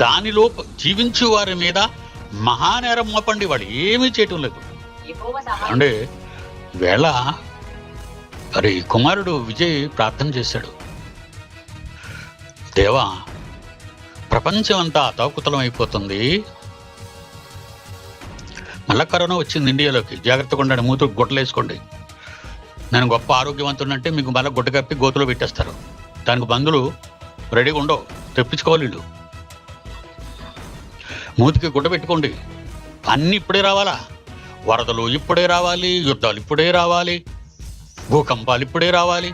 దానిలో జీవించే వారి మీద మహానేరం మోపండి. వాడు ఏమీ చేయటం లేదు అంటే వేళ మరి కుమారుడు విజయ్ ప్రార్థన చేశాడు, దేవా ప్రపంచం అంతా అతాకుతలం అయిపోతుంది, మళ్ళా కరోనా వచ్చింది ఇండియాలోకి, జాగ్రత్తగా ఉండండి, మూతుకు గుడ్డలు వేసుకోండి, నేను గొప్ప ఆరోగ్యవంతుడంటే మీకు మళ్ళీ గుడ్డ కప్పి గోతులో పెట్టేస్తారు, దానికి మందులు రెడీగా ఉండవు, తెప్పించుకోవాలి వీళ్ళు, మూతికి గుడ్డ పెట్టుకోండి, అన్నీ ఇప్పుడే రావాలా, వరదలు ఇప్పుడే రావాలి, యుద్ధాలు ఇప్పుడే రావాలి, భూకంపాలు ఇప్పుడే రావాలి,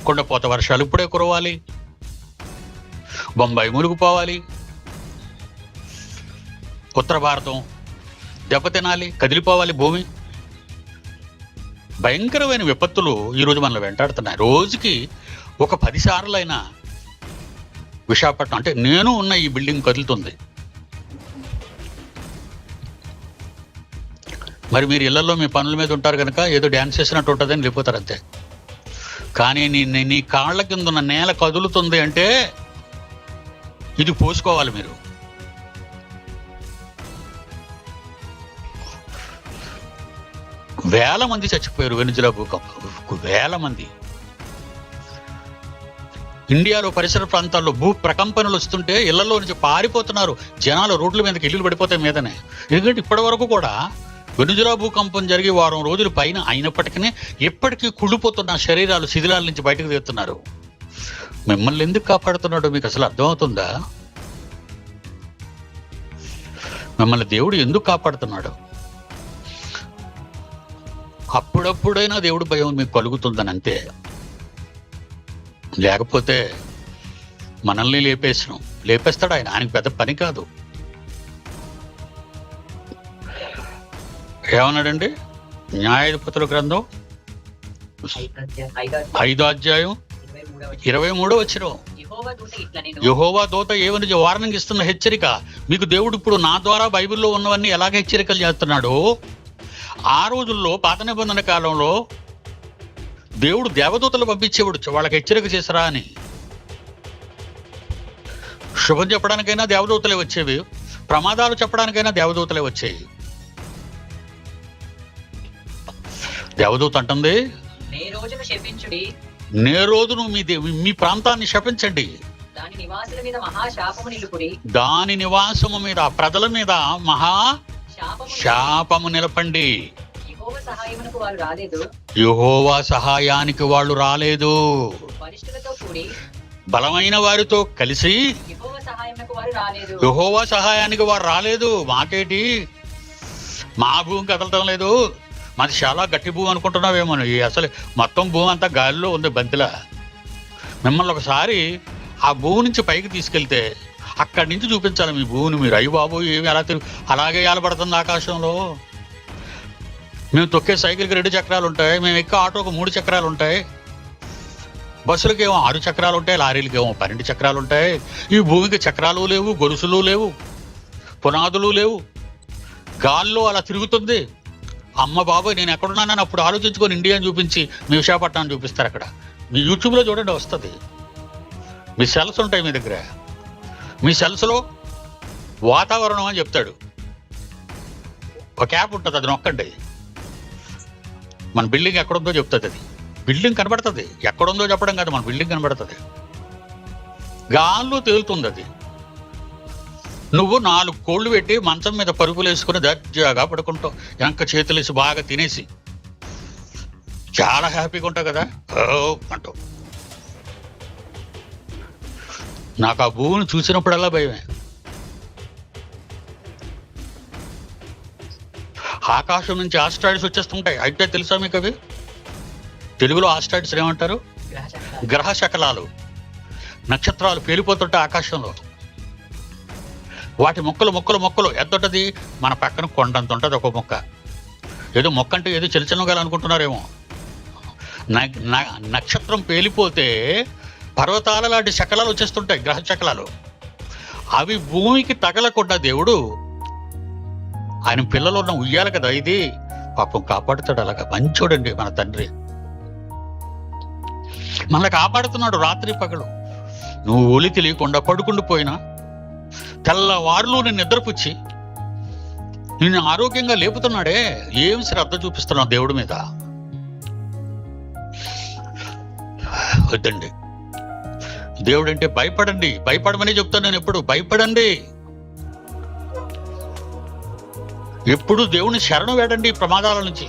కొండపోత వర్షాలు ఇప్పుడే కురవాలి, బొంబాయి మునిగిపోవాలి, ఉత్తర భారతం దెబ్బతినాలి, కదిలిపోవాలి భూమి. భయంకరమైన విపత్తులు ఈరోజు మనల్ని వెంటాడుతున్నాయి. రోజుకి ఒక 10 సార్లైనా విశాఖపట్నం అంటే నేను ఉన్న ఈ బిల్డింగ్ కదులుతుంది. మరి మీరు ఇళ్లలో మీ పనుల మీద ఉంటారు కనుక ఏదో డ్యాన్స్ చేసినట్టు ఉంటుందని వెళ్ళిపోతారు అంతే. కానీ నీ కాళ్ళ కింద ఉన్న నేల కదులుతుంది అంటే ఇది పోసుకోవాలి మీరు. వేల మంది చచ్చిపోయారు వెనిజులా భూకంపం, వేల మంది. ఇండియాలో పరిసర ప్రాంతాల్లో భూ ప్రకంపనలు వస్తుంటే ఇళ్లలో నుంచి పారిపోతున్నారు జనాలు, రోడ్ల మీదకి ఇల్లులు పడిపోతాయి మీదనే. ఎందుకంటే ఇప్పటి వరకు కూడా వెనిజులా భూకంపం జరిగి వారం రోజుల పైన అయినప్పటికీ ఇప్పటికీ కుళ్ళిపోతున్న శరీరాలు శిథిలాల నుంచి బయటకు తీస్తున్నారు. మిమ్మల్ని ఎందుకు కాపాడుతున్నాడో మీకు అసలు అర్థమవుతుందా? మిమ్మల్ని దేవుడు ఎందుకు కాపాడుతున్నాడు? అప్పుడప్పుడైనా దేవుడు భయం మీకు కలుగుతుందని అంతే, లేకపోతే మనల్ని లేపేస్తాడు ఆయన. ఆయనకు పెద్ద పని కాదు. ఏమన్నాడండి? న్యాయాధిపతుల గ్రంథం 5వ అధ్యాయం 23వ వచనం, యెహోవా దూత ఏమని వార్నింగ్ ఇస్తున్న హెచ్చరిక. మీకు దేవుడు ఇప్పుడు నా ద్వారా బైబిల్లో ఉన్నవన్నీ ఎలాగ హెచ్చరికలు చేస్తున్నాడు. ఆ రోజుల్లో పాత నిబంధన కాలంలో దేవుడు దేవదూతలు పంపించేవాడు వాళ్ళకి హెచ్చరిక చేసరా అని. శుభం చెప్పడానికైనా దేవదూతలే వచ్చేవి, ప్రమాదాలు చెప్పడానికైనా దేవదూతలే వచ్చేవి. దేవదూత అంటుంది, నే రోజును మీ ప్రాంతాన్ని శపించండి, దాని నివాసము మీద ప్రజల మీద మహా శాపము నిలపండి. యెహోవా సహాయానికి వాళ్ళు రాలేదు, బలమైన వారితో కలిసి యెహోవా సహాయానికి వారు రాలేదు. మాకేటి, మా భూమి కదలటం లేదు, మాది చాలా గట్టి భూమి అనుకుంటున్నావేమో. అసలు మొత్తం భూమి అంతా గాలిలో ఉంది బంతిలా. మిమ్మల్ని ఒకసారి ఆ భూమి నుంచి పైకి తీసుకెళ్తే అక్కడి నుంచి చూపించాలి మీ భూమిని మీరు. అయ్యి బాబు ఏమి అలా అలాగే ఏలబడుతుంది ఆకాశంలో. మేము తొక్కే సైకిల్కి 2 చక్రాలు ఉంటాయి, మేము ఎక్కే ఆటోకి 3 చక్రాలు ఉంటాయి, బస్సులకి ఏమో 6 చక్రాలు ఉంటాయి, లారీలకి ఏమో 12 చక్రాలు ఉంటాయి. ఈ భూమికి చక్రాలు లేవు, గొలుసులు లేవు, పునాదులు లేవు, గాల్లో అలా తిరుగుతుంది. అమ్మ బాబోయ్ నేను ఎక్కడున్నానని అప్పుడు ఆలోచించుకొని ఇండియాని చూపించి మీ విశాఖపట్నాన్ని చూపిస్తారు. అక్కడ మీ యూట్యూబ్లో చూడండి వస్తుంది. మీ సెల్స్ ఉంటాయి మీ దగ్గర, మీ సెల్స్లో వాతావరణం అని చెప్తాడు, ఒక యాప్ ఉంటుంది, అది నొక్కండి, మన బిల్డింగ్ ఎక్కడుందో చెప్తుంది. అది బిల్డింగ్ కనబడుతుంది, ఎక్కడుందో చెప్పడం కాదు, మన బిల్డింగ్ కనబడుతుంది, గాల్లో తేలుతుంది. అది నువ్వు 4 కోళ్ళు పెట్టి మంచం మీద పరుగులు వేసుకుని దర్జాగా పడుకుంటావు, వెనక చేతులేసి బాగా తినేసి చాలా హ్యాపీగా ఉంటావు కదా అంటావు. నాకు ఆ భూమిని చూసినప్పుడల్లా భయమే. ఆకాశం నుంచి ఆస్ట్రాయిడ్స్ వచ్చేస్తుంటాయి. అయితే తెలుసా మీకు అవి? తెలుగులో ఆస్ట్రాయిడ్స్ ఏమంటారు? గ్రహ శకలాలు, నక్షత్రాలు పేలిపోతుంటాయి ఆకాశంలో. వాటి మొక్కలు ఎంతుంటది? మన పక్కన కొండంత ఉంటుంది ఒక మొక్క. ఏదో మొక్క అంటే ఏదో చిన్నగా అనుకుంటున్నారేమో. నక్షత్రం పేలిపోతే పర్వతాల లాంటి శకలాలు వచ్చేస్తుంటాయి, గ్రహ శకలాలు. అవి భూమికి తగలకుండా దేవుడు ఆయన పిల్లలు ఉన్న ఉయ్యాలి కదా, ఇది పాపం కాపాడుతాడు. అలాగా మంచోడండి మన తండ్రి, మనల్ని కాపాడుతున్నాడు రాత్రి పగలు. నువ్వు ఒలి తెలియకుండా పడుకుండిపోయినా తెల్లవారులు నేను నిద్రపుచ్చి నిన్ను ఆరోగ్యంగా లేపుతున్నాడే, ఏం శ్రద్ధ చూపిస్తున్నావు దేవుడి మీద? వద్దండి. దేవుడు అంటే భయపడండి, భయపడమని చెప్తాను నేను. ఎప్పుడు భయపడండి, ఎప్పుడు దేవుని శరణు వేడండి ప్రమాదాల నుంచి.